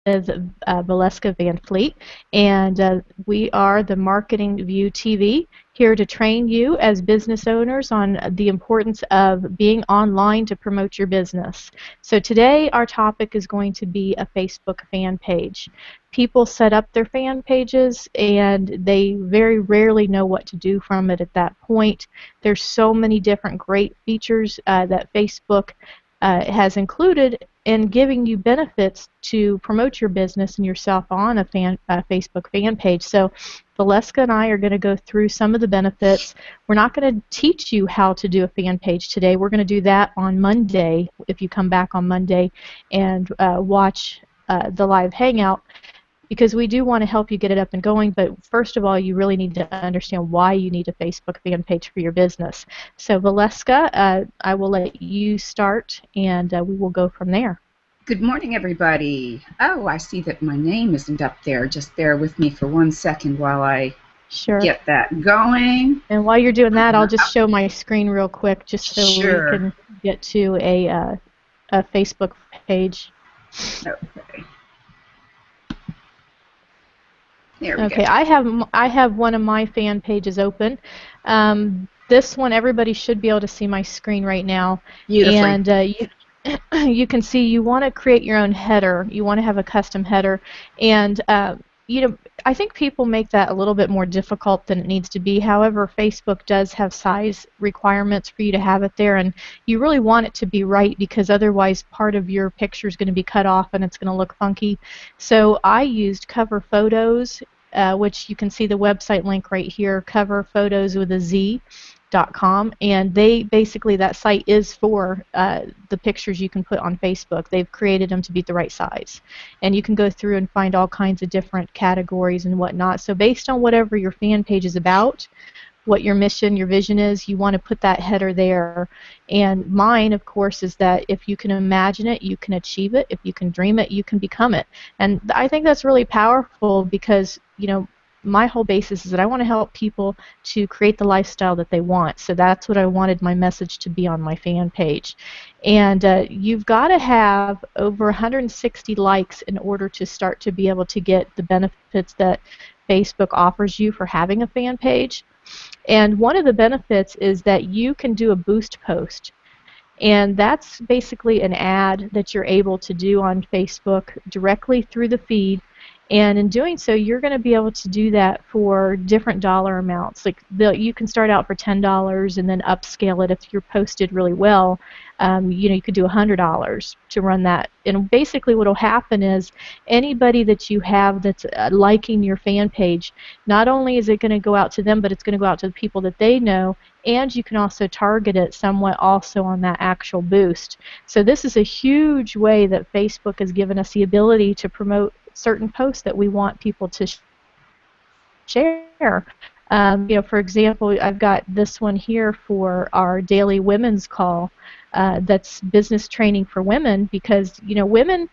is Valeska Van Fleet, and we are the Marketing View TV, here to train you as business owners on the importance of being online to promote your business. So today our topic is going to be a Facebook fan page. People set up their fan pages and they very rarely know what to do from it at that point. There's so many different great features that Facebook has included in giving you benefits to promote your business and yourself on a Facebook fan page. So Valeska and I are going to go through some of the benefits. We're not going to teach you how to do a fan page today. We're going to do that on Monday if you come back on Monday and watch the live hangout, because we do want to help you get it up and going, but first of all, you really need to understand why you need a Facebook fan page for your business. So Valeska, I will let you start, and we will go from there. Good morning, everybody. Oh, I see that my name isn't up there. Just bear with me for 1 second while I get that going. And while you're doing that, I'll just show my screen real quick, just so we can get to a Facebook page. Okay. There we go. Okay, I have one of my fan pages open. This one, everybody should be able to see my screen right now. Beautifully. And you can see you want to create your own header. You want to have a custom header, and I think people make that a little bit more difficult than it needs to be. However, Facebook does have size requirements for you to have it there, and you really want it to be right, because otherwise part of your picture is going to be cut off and it's going to look funky. So I used Cover Photos, which you can see the website link right here, Cover Photos with a Z.com, and they basically, that site is for the pictures you can put on Facebook. They've created them to be the right size, and you can go through and find all kinds of different categories and whatnot. So based on whatever your fan page is about, what your mission, your vision is, you want to put that header there. And mine, of course, is that if you can imagine it, you can achieve it. If you can dream it, you can become it. And I think that's really powerful, because my whole basis is that I want to help people to create the lifestyle that they want. So that's what I wanted my message to be on my fan page. And you've got to have over 160 likes in order to start to be able to get the benefits that Facebook offers you for having a fan page. And one of the benefits is that you can do a boost post. And that's basically an ad that you're able to do on Facebook directly through the feed. And in doing so, you're going to be able to do that for different dollar amounts. Like you can start out for $10 and then upscale it if you're posted really well. You could do $100 to run that. And basically what will happen is anybody that you have that's liking your fan page, not only is it going to go out to them, but it's going to go out to the people that they know, and you can also target it somewhat also on that actual boost. So this is a huge way that Facebook has given us the ability to promote certain posts that we want people to share. For example, I've got this one here for our daily women's call. That's business training for women, because women,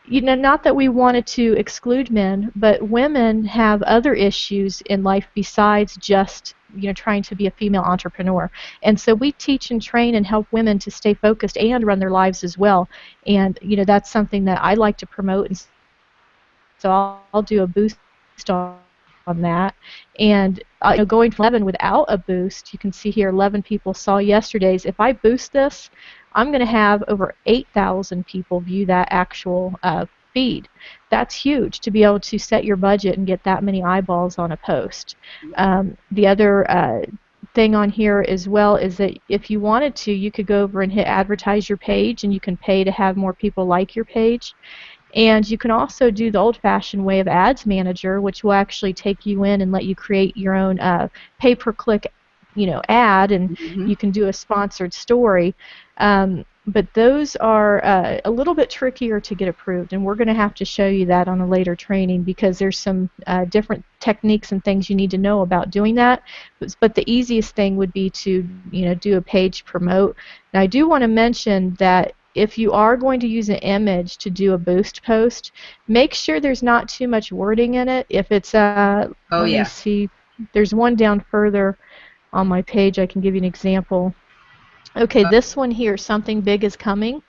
not that we wanted to exclude men, but women have other issues in life besides just trying to be a female entrepreneur. And so we teach and train and help women to stay focused and run their lives as well. And that's something that I like to promote. And so I'll do a boost on that. And going from 11 without a boost, you can see here 11 people saw yesterday's. If I boost this, I'm going to have over 8,000 people view that actual feed. That's huge, to be able to set your budget and get that many eyeballs on a post. The other thing on here as well is that if you wanted to, you could go over and hit advertise your page, and you can pay to have more people like your page. And you can also do the old-fashioned way of Ads Manager, which will actually take you in and let you create your own pay-per-click, ad, and you can do a sponsored story. But those are a little bit trickier to get approved, and we're going to have to show you that on a later training, because there's some different techniques and things you need to know about doing that. But the easiest thing would be to do a page promote. Now, I do want to mention that if you are going to use an image to do a boost post, make sure there's not too much wording in it. If it's let me see, there's one down further on my page. I can give you an example. Okay, this one here, something big is coming.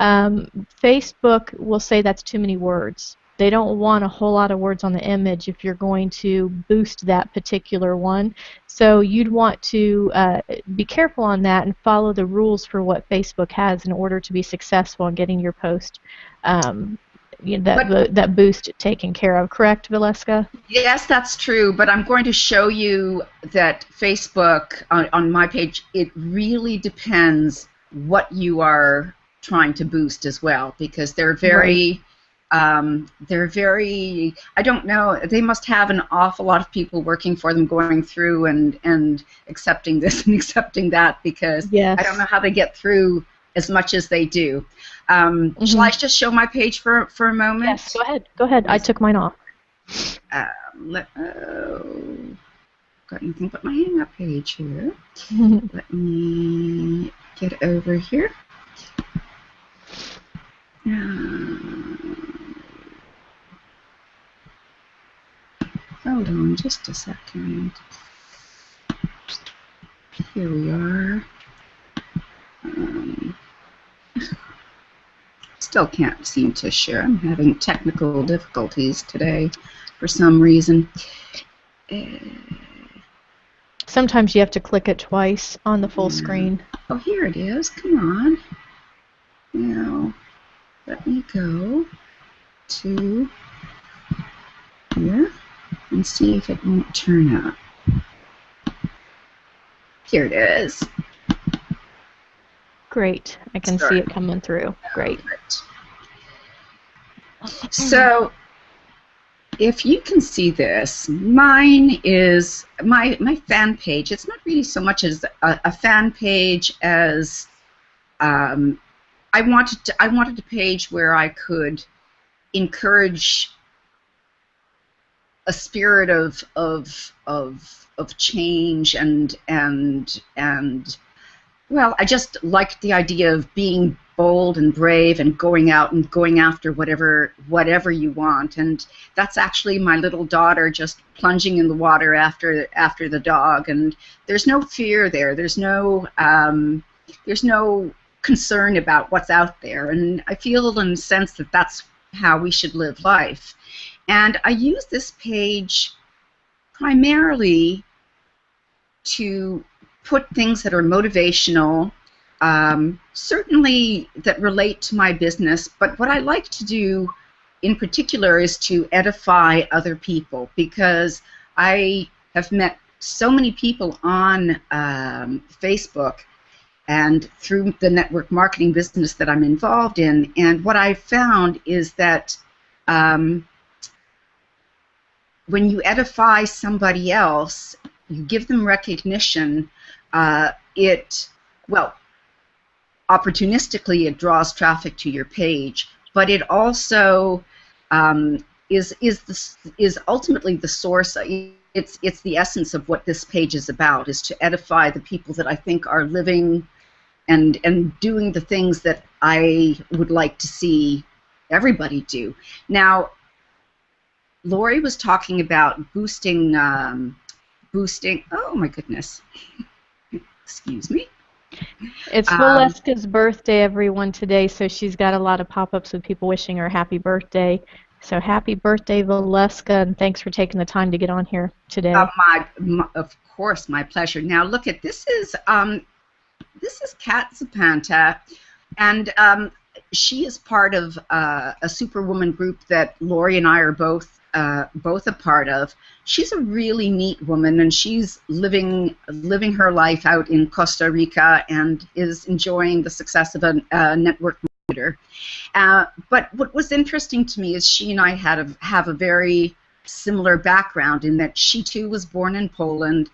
Facebook will say that's too many words. They don't want a whole lot of words on the image if you're going to boost that particular one. So you'd want to be careful on that and follow the rules for what Facebook has in order to be successful in getting your post that boost taken care of. Correct, Valeska? Yes, that's true, but I'm going to show you that Facebook, on my page, it really depends what you are trying to boost as well, because they're very, I don't know, they must have an awful lot of people working for them going through and accepting this and accepting that, because I don't know how they get through as much as they do. Shall I just show my page for a moment? Yes, go ahead. Go ahead. I took mine off. Got anything but my hang-up page here. Let me get over here. Hold on just a second. Here we are. Still can't seem to share. I'm having technical difficulties today for some reason. Sometimes you have to click it twice on the full screen. Oh, here it is. Come on. Now, let me go to here and see if it won't turn up. Here it is. Great. I can see it coming through. Great. So, if you can see this, mine is my fan page. It's not really so much as a fan page as I wanted a page where I could encourage a spirit of change and well, I just liked the idea of being bold and brave and going out and going after whatever you want. And that's actually my little daughter just plunging in the water after the dog. And there's no fear there. There's no concern about what's out there. And I feel and sense that that's how we should live life. And I use this page primarily to put things that are motivational, certainly that relate to my business, but what I like to do in particular is to edify other people, because I have met so many people on Facebook and through the network marketing business that I'm involved in, and what I've found is that when you edify somebody else, you give them recognition, opportunistically it draws traffic to your page, but it also is ultimately the source. It's the essence of what this page is about, is to edify the people that I think are living and doing the things that I would like to see everybody do. Now, Laurie was talking about boosting. Oh my goodness. Excuse me. It's Valeska's birthday, everyone, today, so she's got a lot of pop-ups with people wishing her happy birthday. So happy birthday, Valeska, and thanks for taking the time to get on here today. Of course, my pleasure. Now look at this is Kat Zapanta, and she is part of a Superwoman group that Laurie and I are both a part of. She's a really neat woman, and she's living her life out in Costa Rica and is enjoying the success of a network marketer. But what was interesting to me is she and I have a very similar background in that she too was born in Poland.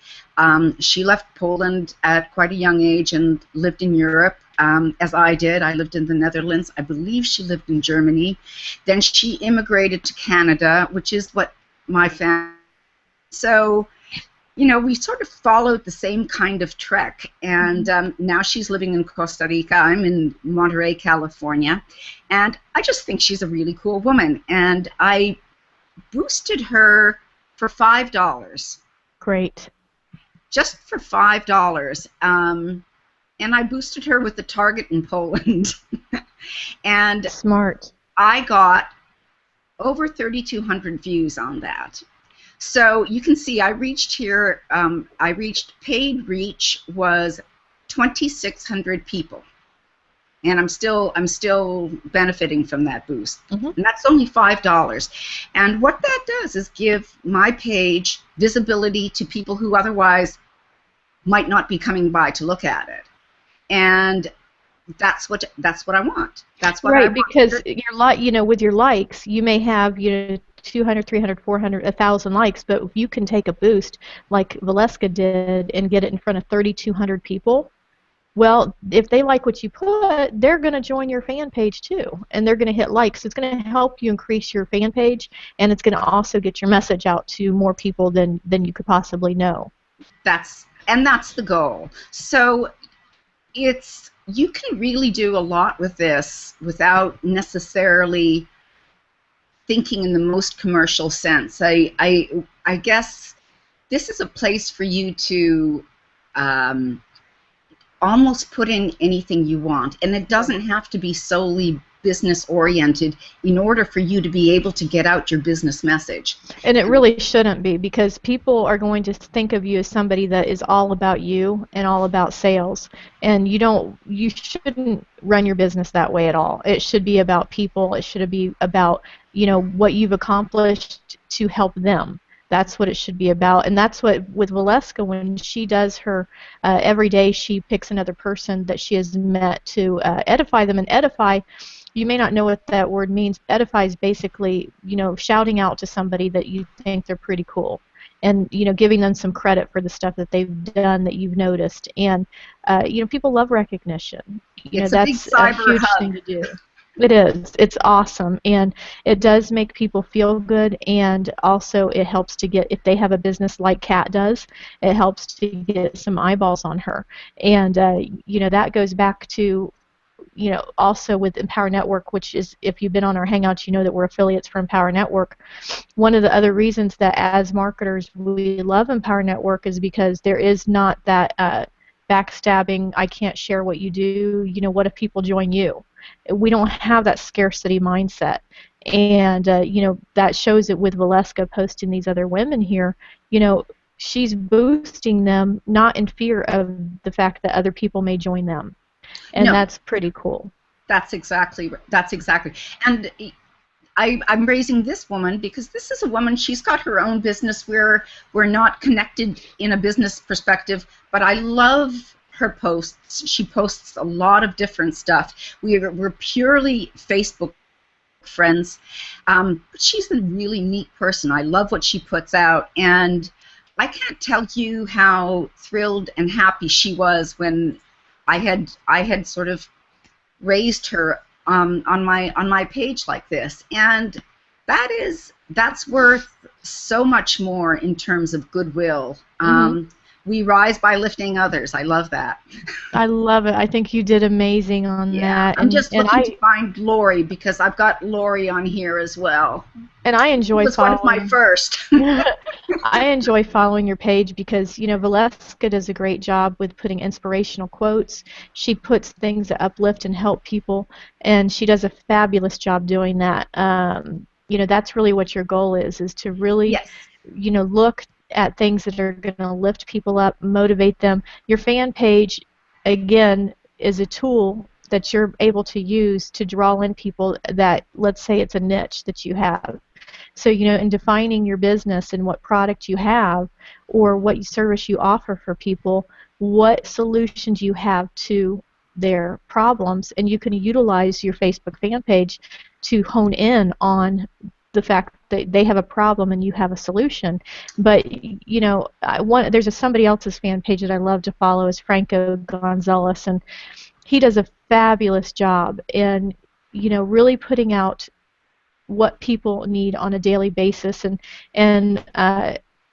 She left Poland at quite a young age and lived in Europe, as I did. I lived in the Netherlands. I believe she lived in Germany. Then she immigrated to Canada, which is what my family. So, you know, we sort of followed the same kind of trek, and now she's living in Costa Rica. I'm in Monterey, California, and I just think she's a really cool woman, and I boosted her for $5. Great. Just for $5. and I boosted her with the Target in Poland. And Smart. I got over 3,200 views on that. So you can see I reached here, I reached, paid reach was 2,600 people. And I'm still benefiting from that boost. Hmm. And that's only $5. And what that does is give my page visibility to people who otherwise might not be coming by to look at it. And that's what I want. That's what I Right, because want. with your likes, you may have 200, 300, 400, 1,000 likes, but if you can take a boost like Valeska did and get it in front of 3,200 people, well, if they like what you put, they're going to join your fan page too, and they're going to hit likes. It's going to help you increase your fan page, and it's going to also get your message out to more people than you could possibly know. That's the goal. So it's you can really do a lot with this without necessarily thinking in the most commercial sense. I guess this is a place for you to um, almost put in anything you want, and it doesn't have to be solely business oriented in order for you to be able to get out your business message. And it really shouldn't be, because people are going to think of you as somebody that is all about you and all about sales. And you shouldn't run your business that way at all. It should be about people. It should be about, what you've accomplished to help them. That's what it should be about. And that's what, with Valeska, when she does her, every day she picks another person that she has met to edify them. And edify, you may not know what that word means. Edify is basically, shouting out to somebody that you think they're pretty cool, and giving them some credit for the stuff that they've done that you've noticed. And people love recognition. It's a big That's a cyber huge thing hug. to do. It is. It's awesome, and it does make people feel good, and also it helps to get, if they have a business like Kat does, it helps to get some eyeballs on her. And that goes back to, also with Empower Network, which is, if you've been on our Hangouts, you know that we're affiliates for Empower Network. One of the other reasons that as marketers we love Empower Network is because there is not that backstabbing, I can't share what you do, what if people join you? We don't have that scarcity mindset. And, that shows it with Valeska posting these other women here. She's boosting them not in fear of the fact that other people may join them. And No, that's pretty cool. that's exactly. And I'm raising this woman because this is a woman, she's got her own business. We're not connected in a business perspective, but I love her posts. She posts a lot of different stuff. We're purely Facebook friends, but she's a really neat person. I love what she puts out, and I can't tell you how thrilled and happy she was when I had sort of raised her on my page like this, and that's worth so much more in terms of goodwill. Hmm. We rise by lifting others. I love that. I love it. I think you did amazing on Yeah, that, I'm just and looking to I find Laurie because I've got Laurie on here as well. and I It enjoy was one of my following. first. I enjoy following your page because, Valeska does a great job with putting inspirational quotes. She puts things that uplift and help people, and she does a fabulous job doing that. That's really what your goal is to really, Yes. look at things that are going to lift people up, motivate them. Your fan page, again, is a tool that you're able to use to draw in people that, let's say it's a niche that you have. So, in defining your business and what product you have or what service you offer for people, what solutions you have to their problems, and you can utilize your Facebook fan page to hone in on the fact that they have a problem and you have a solution. But there's somebody else's fan page that I love to follow is Franco Gonzalez, and he does a fabulous job in really putting out what people need on a daily basis, and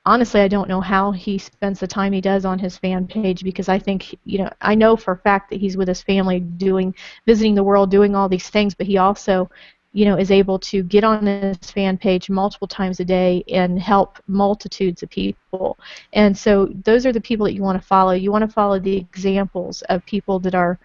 honestly, I don't know how he spends the time he does on his fan page, because I think, I know for a fact that he's with his family, visiting the world, doing all these things, but he also is able to get on this fan page multiple times a day and help multitudes of people. And so those are the people that you want to follow. You want to follow the examples of people that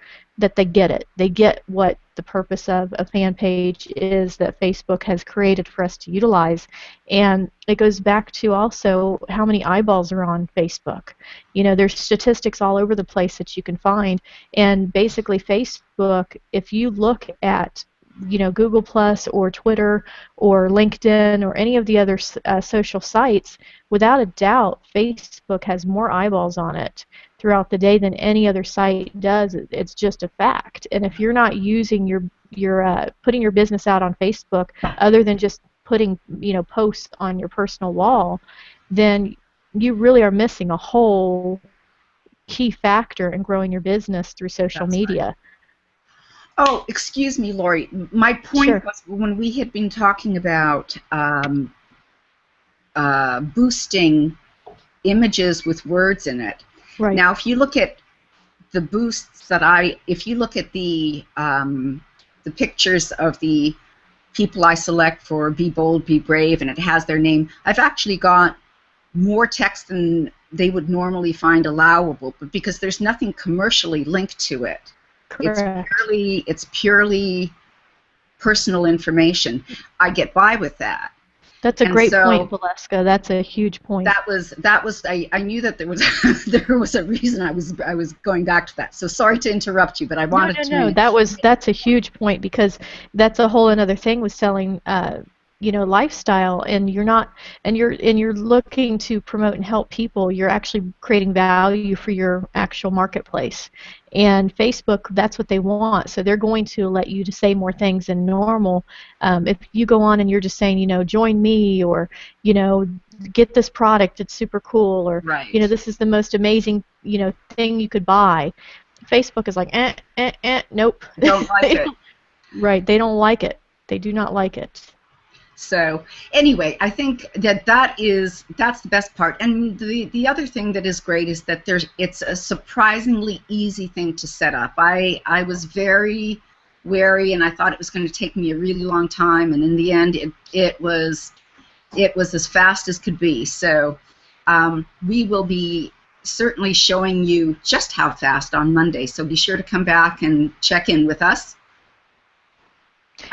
they get it. They get what the purpose of a fan page is that Facebook has created for us to utilize. And it goes back to also how many eyeballs are on Facebook. There's statistics all over the place that you can find. And basically Facebook, if you look at Google Plus or Twitter or LinkedIn or any of the other social sites, without a doubt, Facebook has more eyeballs on it throughout the day than any other site does. It's just a fact. And if you're not using your putting your business out on Facebook, other than just putting posts on your personal wall, then you really are missing a whole key factor in growing your business through social That's right. media. Oh, excuse me, Laurie. My point Sure. was when we had been talking about boosting images with words in it. Right. Now, if you look at the boosts if you look at the pictures of the people I select for Be Bold, Be Brave, and it has their name, I've actually got more text than they would normally find allowable, but because there's nothing commercially linked to it. Correct. It's purely personal information. I get by with that. That's a And great point, so Valeska. That's a huge point. I knew that there was there was a reason I was going back to that. So sorry to interrupt you, but I No, wanted no, no. to. That's a huge point because that's a whole another thing with selling, lifestyle, and you're looking to promote and help people. You're actually creating value for your actual marketplace, and Facebook, that's what they want. So they're going to let you to say more things than normal. If you go on and you're just saying, join me, or get this product, it's super cool, or Right. this is the most amazing thing you could buy. Facebook is like, nope. Don't like They it. don't- right, they don't like it. They do not like it. So anyway, I think that's the best part. And the other thing that is great is that it's a surprisingly easy thing to set up. I was very wary, and I thought it was going to take me a really long time, and in the end it was as fast as could be. So we will be certainly showing you just how fast on Monday. So be sure to come back and check in with us.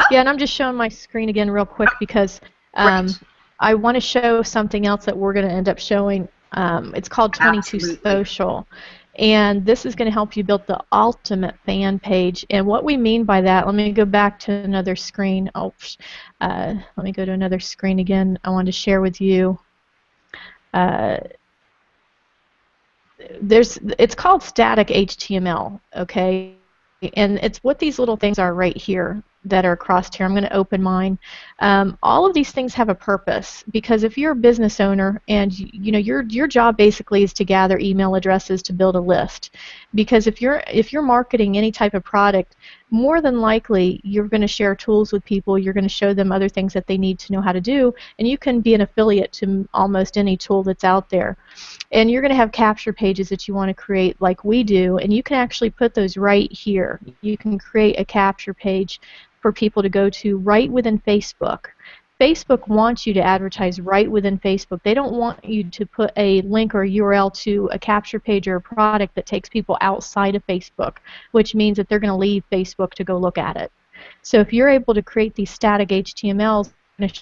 Yeah, and I'm just showing my screen again real quick because Great. I want to show something else that we're going to end up showing. It's called 22 Absolutely. Social. And this is going to help you build the ultimate fan page. And what we mean by that, let me go back to another screen. Let me go to another screen again. I want to share with you. Uh, it's called static HTML, okay? And it's what these little things are right here that are crossed here. I'm going to open mine. All of these things have a purpose, because if you're a business owner and your job basically is to gather email addresses to build a list, because if you're marketing any type of product, more than likely you're going to share tools with people. You're going to show them other things that they need to know how to do, and you can be an affiliate to almost any tool that's out there. And you're going to have capture pages that you want to create like we do, and you can actually put those right here. You can create a capture page for people to go to right within Facebook. Facebook wants you to advertise right within Facebook. They don't want you to put a link or a URL to a capture page or a product that takes people outside of Facebook, which means that they're going to leave Facebook to go look at it. So if you're able to create these static HTMLs, I'm going to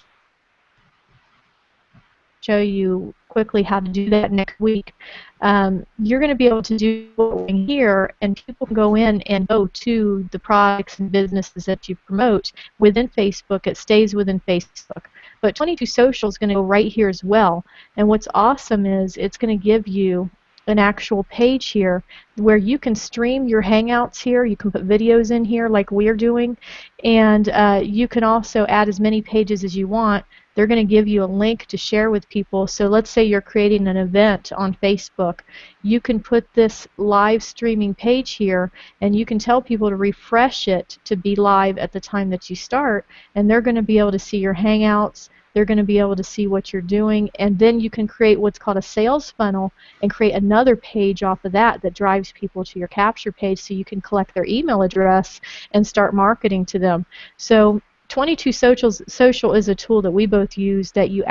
show you quickly how to do that next week. You're going to be able to do what we're doing here, and people can go in and go to the products and businesses that you promote within Facebook. It stays within Facebook. But 22 Social is going to go right here as well. And what's awesome is it's going to give you an actual page here where you can stream your Hangouts here. You can put videos in here like we're doing, and you can also add as many pages as you want. They're going to give you a link to share with people. So let's say you're creating an event on Facebook. You can put this live streaming page here, and you can tell people to refresh it to be live at the time that you start, and they're going to be able to see your Hangouts. They're going to be able to see what you're doing, and then you can create what's called a sales funnel and create another page off of that that drives people to your capture page so you can collect their email address and start marketing to them. So 22 Social is a tool that we both use that you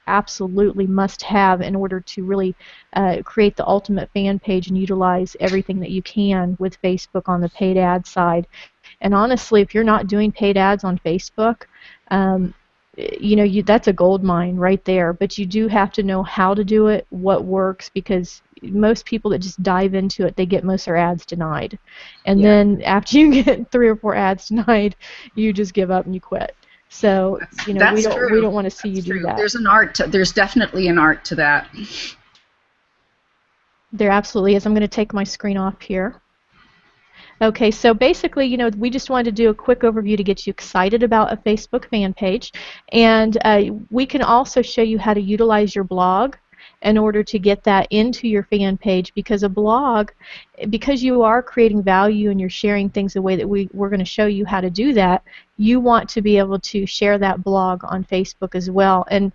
absolutely must have in order to really create the ultimate fan page and utilize everything that you can with Facebook on the paid ad side. And honestly, if you're not doing paid ads on Facebook, um, that's a gold mine right there. But you do have to know how to do it, what works, because most people that just dive into it, they get most of their ads denied. And Yeah, then after you get 3 or 4 ads denied, you just give up and you quit. So, we that's don't true. want to see you That's do true. that. There's an art. There's definitely an art to that. There absolutely is. I'm going to take my screen off here. Okay, so basically, we just wanted to do a quick overview to get you excited about a Facebook fan page. And we can also show you how to utilize your blog in order to get that into your fan page, because a blog, because you are creating value and you're sharing things the way that we're going to show you how to do that, you want to be able to share that blog on Facebook as well. And,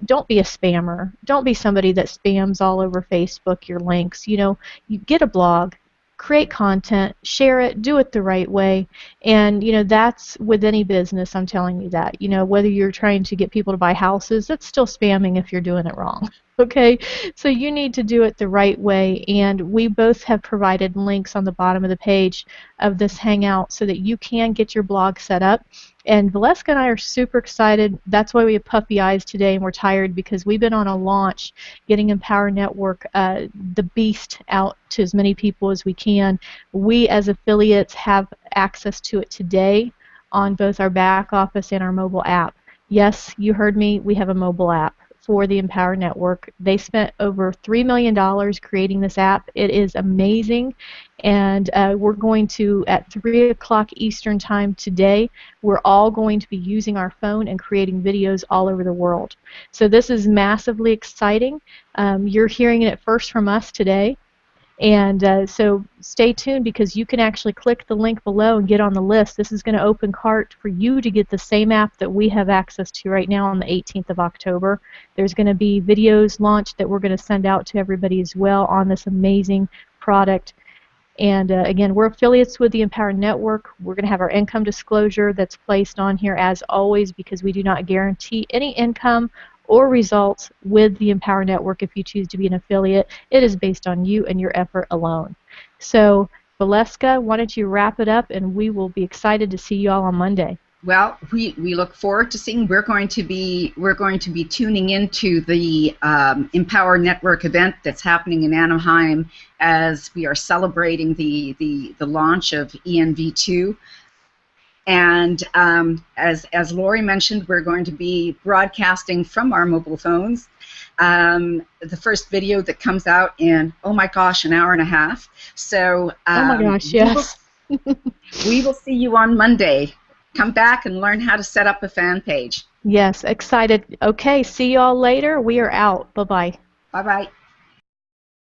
don't be a spammer. Don't be somebody that spams all over Facebook your links. You get a blog, create content, share it, do it the right way, and that's with any business. I'm telling you that. Whether you're trying to get people to buy houses, that's still spamming if you're doing it wrong. Okay, so you need to do it the right way, and we both have provided links on the bottom of the page of this Hangout so that you can get your blog set up. And Valeska and I are super excited. That's why we have puffy eyes today, and we're tired because we've been on a launch getting Empower Network, the beast, out to as many people as we can. We as affiliates have access to it today on both our back office and our mobile app. Yes, you heard me, we have a mobile app for the Empower Network. They spent over $3 million creating this app. It is amazing, and we're going to, at 3 o'clock Eastern Time today, we're all going to be using our phone and creating videos all over the world. So this is massively exciting. You're hearing it first from us today. And so stay tuned, because you can actually click the link below and get on the list. This is going to open cart for you to get the same app that we have access to right now on the 18th of October. There's going to be videos launched that we're going to send out to everybody as well on this amazing product. And again, we're affiliates with the Empower Network. We're going to have our income disclosure that's placed on here as always, because we do not guarantee any income or results with the Empower Network if you choose to be an affiliate. It is based on you and your effort alone. So, Valeska, why don't you wrap it up, and we will be excited to see you all on Monday. Well, we look forward to seeing. We're going to be tuning into the Empower Network event that's happening in Anaheim as we are celebrating the launch of ENV2. And as Laurie mentioned, we're going to be broadcasting from our mobile phones. The first video that comes out in, oh my gosh, an hour and a half. So oh my gosh, yes. we will see you on Monday. Come back and learn how to set up a fan page. Yes, excited. Okay, see you all later. We are out. Bye-bye. Bye-bye.